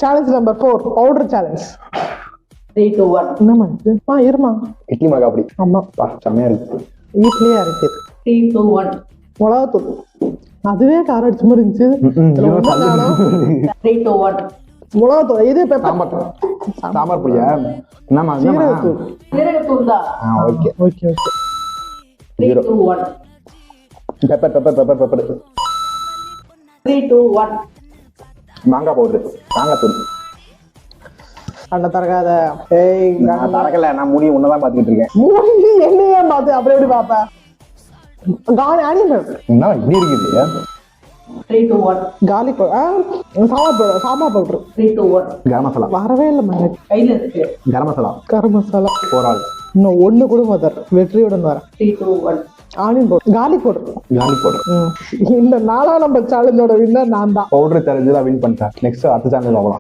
Challenge number 4 powder challenge. 3, 2, 1. என்னம்மா இருமா. இட்லி மிளகா அப்படி ஆமா செம்மையா இருக்கு. வீட்லயே அரைக்குது. 3, 2, 1. மிளகாத்தூள். அதுவே காரம் அடிச்ச மாதிரி இருந்துச்சு. 3, 2, 1. மிளகாத்தூள் இதே பெப்பர். சாம்பார் பொடியா? என்னம்மா சீரகத்தூள். சீரகத்தூள் தான். Okay. Okay okay. 3, 2, 1. Pepper pepper pepper pepper. 3, 2, 1. மாங்காய் பவுடர், மாங்காய் தூள். அண்ணா தரகாத. ஏய் நான் தரக்கல, நான் மூடி உன்னதான் பாத்துக்கிட்டு இருக்கேன். மூடி என்னையே பார்த்து அப்புறம் எப்படி பாப்ப? காலி ஆனியன் என்ன இப்படி இருக்குது? 3, 2, 1. காலி சாம்பார் பவுடர். 3, 2, 1. கரம் மசாலா. வரவே இல்லை மேடம். கையில இருக்கு. கரம் மசாலா. கரம் மசாலா. போராள். இன்னும் ஒண்ணு கூட மாத்தார். வெற்றியுடன் வர 3, 2, 1. Onion powder. Garlic powder. Garlic powder. இந்த 4ஆம் நம்பர் சேலஞ்சோட வின்னர் நான் தான். பவுடர் தெரிஞ்சு வின் பண்ணிட்டேன். நெக்ஸ்ட் அடுத்த சேனல் பார்க்கலாம்.